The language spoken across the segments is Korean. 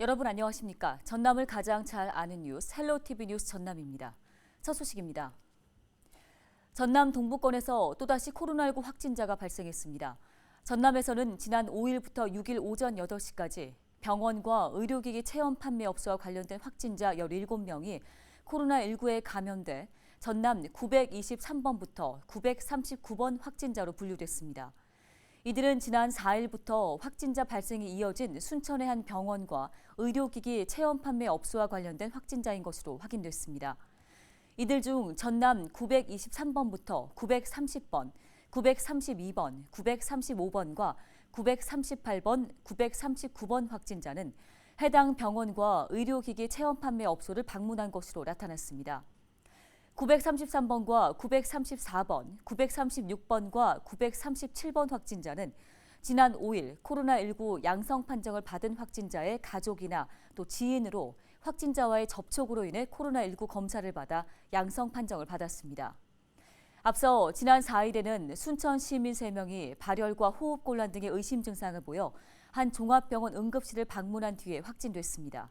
여러분 안녕하십니까? 전남을 가장 잘 아는 뉴스 헬로티비 뉴스 전남입니다. 첫 소식입니다. 전남 동부권에서 또다시 코로나19 확진자가 발생했습니다. 전남에서는 지난 5일부터 6일 오전 8시까지 병원과 의료기기 체험 판매업소와 관련된 확진자 17명이 코로나19에 감염돼 전남 923번부터 939번 확진자로 분류됐습니다. 이들은 지난 4일부터 확진자 발생이 이어진 순천의 한 병원과 의료기기 체험 판매 업소와 관련된 확진자인 것으로 확인됐습니다. 이들 중 전남 923번부터 930번, 932번, 935번과 938번, 939번 확진자는 해당 병원과 의료기기 체험 판매 업소를 방문한 것으로 나타났습니다. 933번과 934번, 936번과 937번 확진자는 지난 5일 코로나19 양성 판정을 받은 확진자의 가족이나 또 지인으로 확진자와의 접촉으로 인해 코로나19 검사를 받아 양성 판정을 받았습니다. 앞서 지난 4일에는 순천 시민 3명이 발열과 호흡곤란 등의 의심 증상을 보여 한 종합병원 응급실을 방문한 뒤에 확진됐습니다.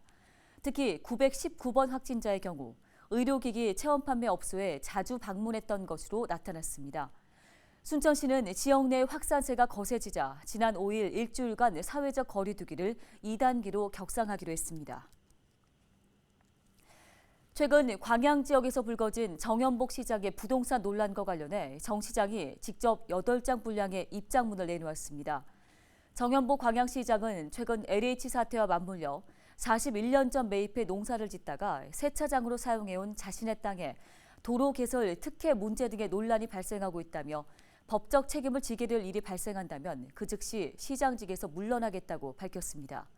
특히 919번 확진자의 경우 의료기기 체험 판매 업소에 자주 방문했던 것으로 나타났습니다. 순천시는 지역 내 확산세가 거세지자 지난 5일 일주일간 사회적 거리 두기를 2단계로 격상하기로 했습니다. 최근 광양 지역에서 불거진 정연복 시장의 부동산 논란과 관련해 정 시장이 직접 8장 분량의 입장문을 내놓았습니다. 정연복 광양시장은 최근 LH 사태와 맞물려 41년 전 매입해 농사를 짓다가 세차장으로 사용해온 자신의 땅에 도로 개설 특혜 문제 등의 논란이 발생하고 있다며 법적 책임을 지게 될 일이 발생한다면 그 즉시 시장직에서 물러나겠다고 밝혔습니다.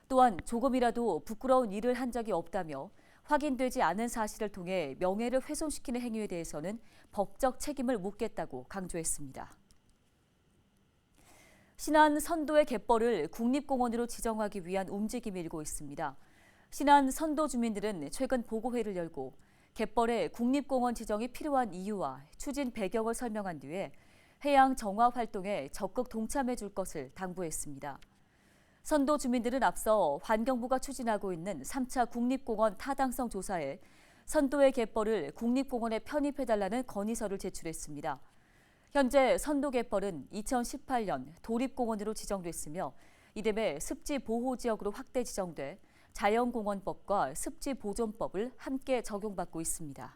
또한 조금이라도 부끄러운 일을 한 적이 없다며 확인되지 않은 사실을 통해 명예를 훼손시키는 행위에 대해서는 법적 책임을 묻겠다고 강조했습니다. 신안 선도의 갯벌을 국립공원으로 지정하기 위한 움직임이 일고 있습니다. 신안 선도 주민들은 최근 보고회를 열고 갯벌의 국립공원 지정이 필요한 이유와 추진 배경을 설명한 뒤에 해양 정화 활동에 적극 동참해 줄 것을 당부했습니다. 선도 주민들은 앞서 환경부가 추진하고 있는 3차 국립공원 타당성 조사에 선도의 갯벌을 국립공원에 편입해달라는 건의서를 제출했습니다. 현재 선도 갯벌은 2018년 도립공원으로 지정됐으며 이듬해 습지보호지역으로 확대 지정돼 자연공원법과 습지보존법을 함께 적용받고 있습니다.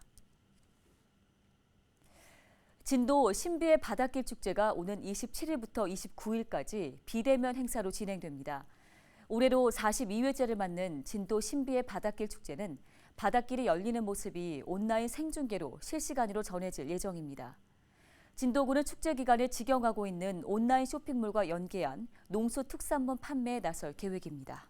진도 신비의 바닷길 축제가 오는 27일부터 29일까지 비대면 행사로 진행됩니다. 올해로 42회째를 맞는 진도 신비의 바닷길 축제는 바닷길이 열리는 모습이 온라인 생중계로 실시간으로 전해질 예정입니다. 진도구는 축제 기간에 직영하고 있는 온라인 쇼핑몰과 연계한 농수특산물 판매에 나설 계획입니다.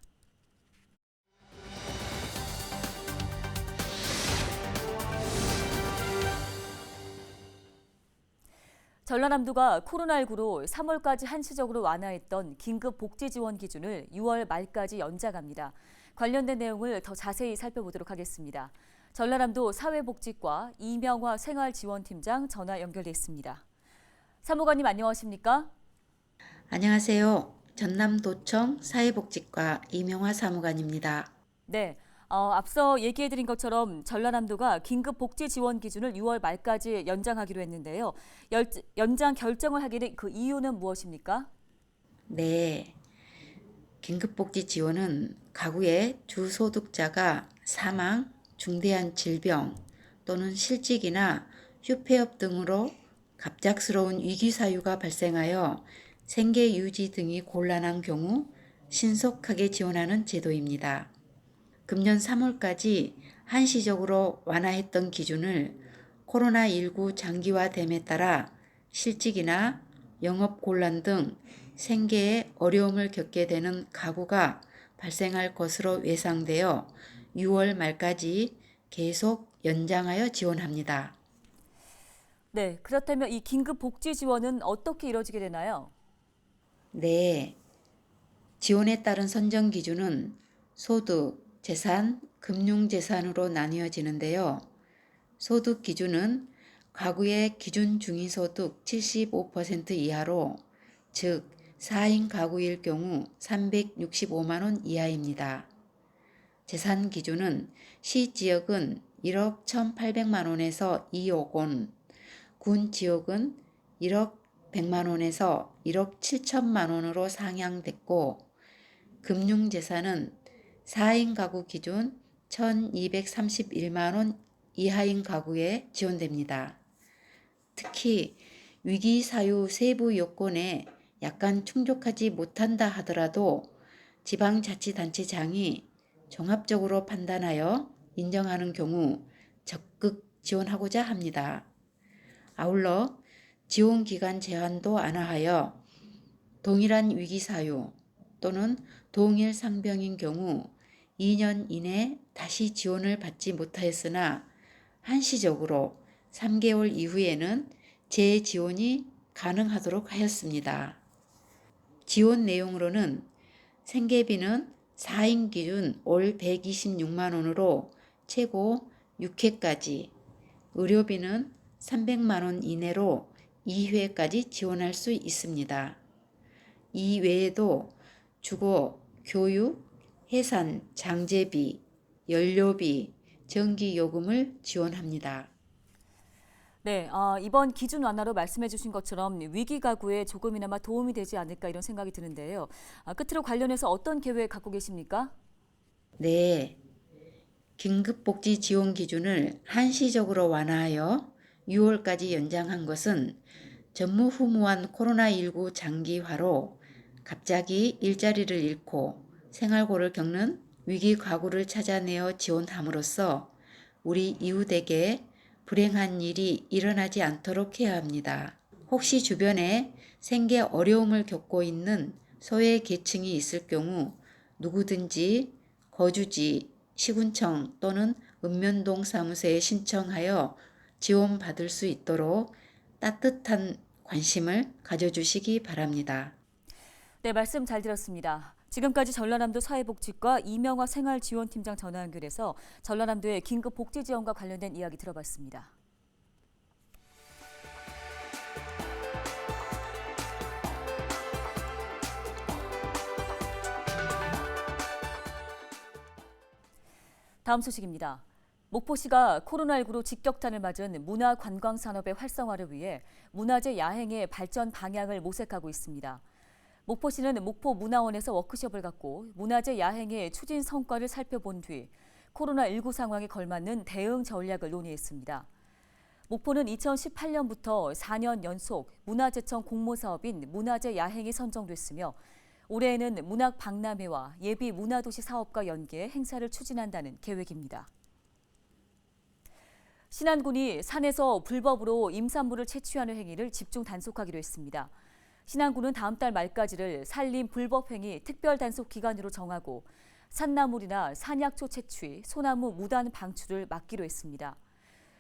전라남도가 코로나19로 3월까지 한시적으로 완화했던 긴급 복지 지원 기준을 6월 말까지 연장합니다. 관련된 내용을 더 자세히 살펴보도록 하겠습니다. 전라남도 사회복지과 이명화 생활지원팀장 전화 연결됐습니다. 사무관님 안녕하십니까? 안녕하세요. 전남도청 사회복지과 이명화 사무관입니다. 네. 앞서 얘기해드린 것처럼 전라남도가 긴급 복지 지원 기준을 6월 말까지 연장하기로 했는데요. 연장 결정을 하게 된 그 이유는 무엇입니까? 네, 긴급복지 지원은 가구의 주소득자가 사망, 중대한 질병 또는 실직이나 휴폐업 등으로 갑작스러운 위기 사유가 발생하여 생계 유지 등이 곤란한 경우 신속하게 지원하는 제도입니다. 금년 3월까지 한시적으로 완화했던 기준을 코로나19 장기화됨에 따라 실직이나 영업 곤란 등 생계에 어려움을 겪게 되는 가구가 발생할 것으로 예상되어 6월 말까지 계속 연장하여 지원합니다. 네. 그렇다면 이 긴급 복지 지원은 어떻게 이루어지게 되나요? 네, 지원에 따른 선정 기준은 소득, 재산, 금융재산으로 나뉘어지는데요. 소득 기준은 가구의 기준 중위소득 75% 이하로, 즉 4인 가구일 경우 365만 원 이하입니다. 재산 기준은 시 지역은 1억 1,800만 원에서 2억 원, 군 지역은 1억 100만 원에서 1억 7천만 원으로 상향됐고 금융재산은 4인 가구 기준 1,231만 원 이하인 가구에 지원됩니다. 특히 위기 사유 세부 요건에 약간 충족하지 못한다 하더라도 지방자치단체장이 종합적으로 판단하여 인정하는 경우 적극 지원하고자 합니다. 아울러 지원기간 제한도 완화하여 동일한 위기사유 또는 동일 상병인 경우 2년 이내 다시 지원을 받지 못하였으나 한시적으로 3개월 이후에는 재지원이 가능하도록 하였습니다. 지원 내용으로는 생계비는 4인 기준 월 126만 원으로 최고 6회까지, 의료비는 300만 원 이내로 2회까지 지원할 수 있습니다. 이 외에도 주거, 교육, 해산, 장제비, 연료비, 전기요금을 지원합니다. 네, 이번 기준 완화로 말씀해 주신 것처럼 위기 가구에 조금이나마 도움이 되지 않을까 이런 생각이 드는데요. 끝으로 관련해서 어떤 계획 갖고 계십니까? 네, 긴급복지 지원 기준을 한시적으로 완화하여 6월까지 연장한 것은 전무후무한 코로나19 장기화로 갑자기 일자리를 잃고 생활고를 겪는 위기 가구를 찾아내어 지원함으로써 우리 이웃에게 불행한 일이 일어나지 않도록 해야 합니다. 혹시 주변에 생계 어려움을 겪고 있는 소외 계층이 있을 경우 누구든지 거주지, 시군청 또는 읍면동 사무소에 신청하여 지원받을 수 있도록 따뜻한 관심을 가져주시기 바랍니다. 네, 말씀 잘 들었습니다. 지금까지 전라남도 사회복지과 이명화 생활지원팀장 전화 연결해서 전라남도의 긴급 복지 지원과 관련된 이야기 들어봤습니다. 다음 소식입니다. 목포시가 코로나19로 직격탄을 맞은 문화관광산업의 활성화를 위해 문화재 야행의 발전 방향을 모색하고 있습니다. 목포시는 목포문화원에서 워크숍을 갖고 문화재 야행의 추진 성과를 살펴본 뒤 코로나19 상황에 걸맞는 대응 전략을 논의했습니다. 목포는 2018년부터 4년 연속 문화재청 공모사업인 문화재 야행이 선정됐으며 올해에는 문학박람회와 예비 문화도시 사업과 연계해 행사를 추진한다는 계획입니다. 신안군이 산에서 불법으로 임산물을 채취하는 행위를 집중 단속하기로 했습니다. 신안군은 다음 달 말까지를 산림 불법 행위 특별 단속 기간으로 정하고 산나물이나 산약초 채취, 소나무 무단 방출을 막기로 했습니다.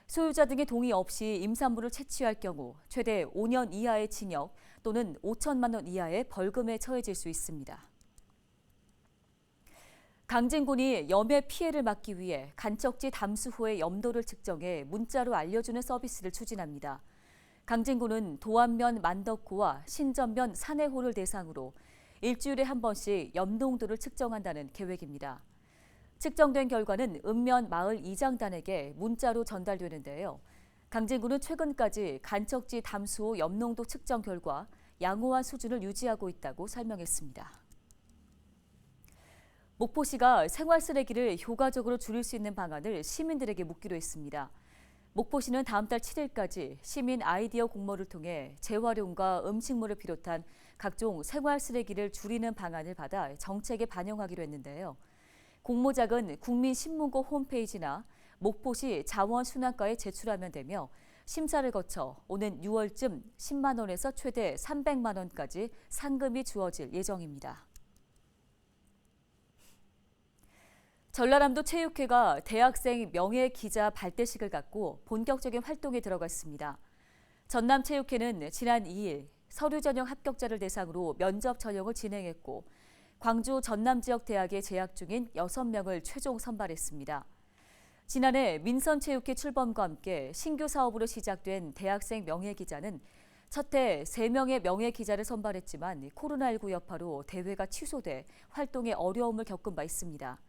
소유자 등의 동의 없이 임산물을 채취할 경우 최대 5년 이하의 징역 또는 5천만 원 이하의 벌금에 처해질 수 있습니다. 강진군이 염해 피해를 막기 위해 간척지 담수 후의 염도를 측정해 문자로 알려주는 서비스를 추진합니다. 강진군은 도안면 만덕호와 신전면 산해호를 대상으로 일주일에 한 번씩 염농도를 측정한다는 계획입니다. 측정된 결과는 읍면 마을 이장단에게 문자로 전달되는데요. 강진군은 최근까지 간척지 담수 후 염농도 측정 결과 양호한 수준을 유지하고 있다고 설명했습니다. 목포시가 생활 쓰레기를 효과적으로 줄일 수 있는 방안을 시민들에게 묻기로 했습니다. 목포시는 다음 달 7일까지 시민 아이디어 공모를 통해 재활용과 음식물을 비롯한 각종 생활 쓰레기를 줄이는 방안을 받아 정책에 반영하기로 했는데요. 공모작은 국민신문고 홈페이지나 목포시 자원순환과에 제출하면 되며 심사를 거쳐 오는 6월쯤 10만 원에서 최대 300만 원까지 상금이 주어질 예정입니다. 전라남도 체육회가 대학생 명예기자 발대식을 갖고 본격적인 활동에 들어갔습니다. 전남체육회는 지난 2일 서류 전형 합격자를 대상으로 면접 전형을 진행했고 광주 전남지역대학에 재학 중인 6명을 최종 선발했습니다. 지난해 민선체육회 출범과 함께 신규 사업으로 시작된 대학생 명예기자는 첫 해 3명의 명예기자를 선발했지만 코로나19 여파로 대회가 취소돼 활동에 어려움을 겪은 바 있습니다.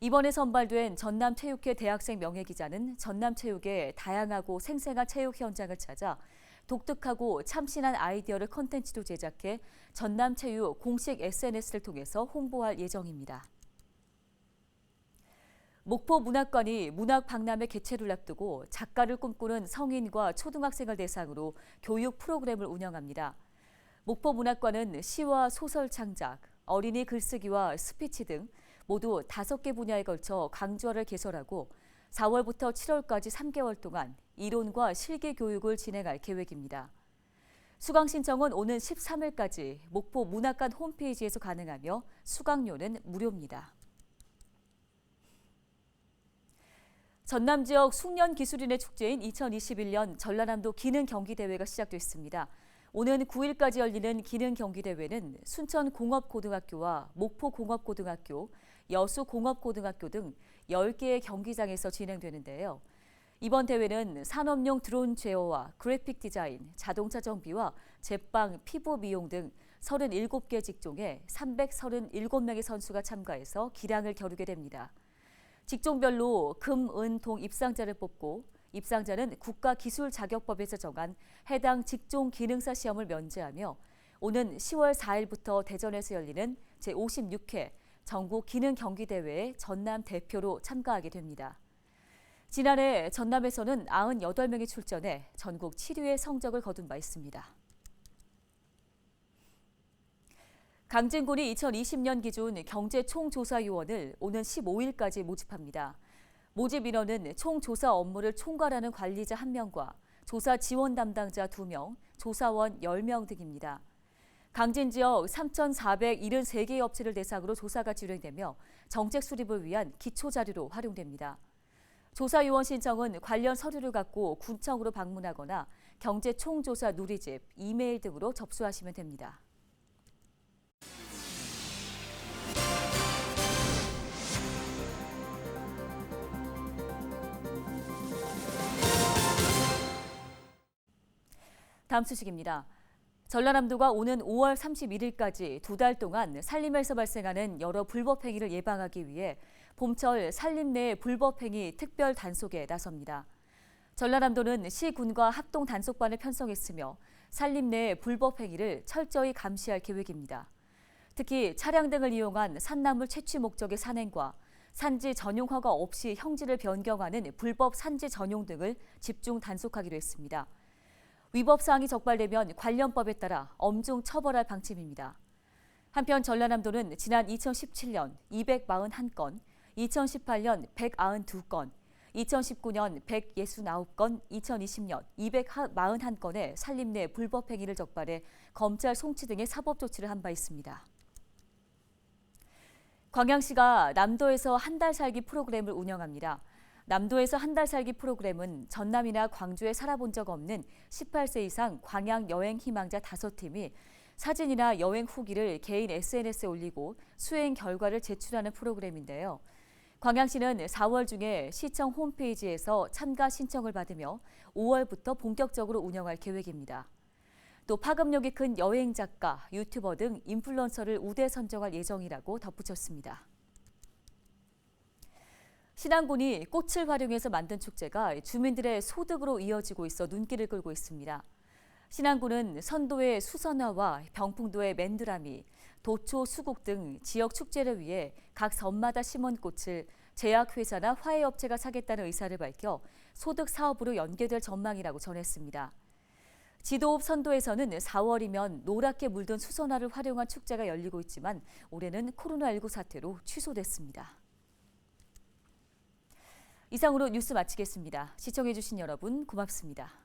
이번에 선발된 전남체육회 대학생 명예기자는 전남체육의 다양하고 생생한 체육 현장을 찾아 독특하고 참신한 아이디어를 콘텐츠로 제작해 전남체육 공식 SNS를 통해서 홍보할 예정입니다. 목포 문학관이 문학 박람회 개최를 앞두고 작가를 꿈꾸는 성인과 초등학생을 대상으로 교육 프로그램을 운영합니다. 목포 문학관은 시와 소설 창작, 어린이 글쓰기와 스피치 등 모두 5개 분야에 걸쳐 강좌를 개설하고 4월부터 7월까지 3개월 동안 이론과 실기 교육을 진행할 계획입니다. 수강 신청은 오는 13일까지 목포 문학관 홈페이지에서 가능하며 수강료는 무료입니다. 전남 지역 숙련 기술인의 축제인 2021년 전라남도 기능 경기대회가 시작됐습니다. 오는 9일까지 열리는 기능 경기대회는 순천공업고등학교와 목포공업고등학교, 여수공업고등학교 등 10개의 경기장에서 진행되는데요. 이번 대회는 산업용 드론 제어와 그래픽 디자인, 자동차 정비와 제빵, 피부 미용 등 37개 직종에 337명의 선수가 참가해서 기량을 겨루게 됩니다. 직종별로 금, 은, 동 입상자를 뽑고 입상자는 국가기술자격법에서 정한 해당 직종 기능사 시험을 면제하며 오는 10월 4일부터 대전에서 열리는 제56회 전국 기능 경기대회에 전남 대표로 참가하게 됩니다. 지난해 전남에서는 98명이 출전해 전국 7위의 성적을 거둔 바 있습니다. 강진군이 2020년 기준 경제총조사요원을 오는 15일까지 모집합니다. 모집 인원은 총조사 업무를 총괄하는 관리자 1명과 조사 지원 담당자 2명, 조사원 10명 등입니다. 강진 지역 3,473개의 업체를 대상으로 조사가 진행되며 정책 수립을 위한 기초 자료로 활용됩니다. 조사 요원 신청은 관련 서류를 갖고 군청으로 방문하거나 경제총조사 누리집, 이메일 등으로 접수하시면 됩니다. 다음 소식입니다. 전라남도가 오는 5월 31일까지 2달 동안 산림에서 발생하는 여러 불법행위를 예방하기 위해 봄철 산림 내 불법행위 특별 단속에 나섭니다. 전라남도는 시군과 합동 단속반을 편성했으며 산림 내 불법행위를 철저히 감시할 계획입니다. 특히 차량 등을 이용한 산나물 채취 목적의 산행과 산지 전용 허가 없이 형지를 변경하는 불법 산지 전용 등을 집중 단속하기로 했습니다. 위법 사항이 적발되면 관련법에 따라 엄중 처벌할 방침입니다. 한편 전라남도는 지난 2017년 241건, 2018년 192건, 2019년 169건, 2020년 241건의 산림 내 불법 행위를 적발해 검찰 송치 등의 사법 조치를 한 바 있습니다. 광양시가 남도에서 한 달 살기 프로그램을 운영합니다. 남도에서 한 달 살기 프로그램은 전남이나 광주에 살아본 적 없는 18세 이상 광양 여행 희망자 5팀이 사진이나 여행 후기를 개인 SNS에 올리고 수행 결과를 제출하는 프로그램인데요. 광양시는 4월 중에 시청 홈페이지에서 참가 신청을 받으며 5월부터 본격적으로 운영할 계획입니다. 또 파급력이 큰 여행 작가, 유튜버 등 인플루언서를 우대 선정할 예정이라고 덧붙였습니다. 신안군이 꽃을 활용해서 만든 축제가 주민들의 소득으로 이어지고 있어 눈길을 끌고 있습니다. 신안군은 선도의 수선화와 병풍도의 맨드라미, 도초, 수국 등 지역 축제를 위해 각 섬마다 심은 꽃을 제약회사나 화훼업체가 사겠다는 의사를 밝혀 소득 사업으로 연계될 전망이라고 전했습니다. 지도읍 선도에서는 4월이면 노랗게 물든 수선화를 활용한 축제가 열리고 있지만 올해는 코로나19 사태로 취소됐습니다. 이상으로 뉴스 마치겠습니다. 시청해주신 여러분 고맙습니다.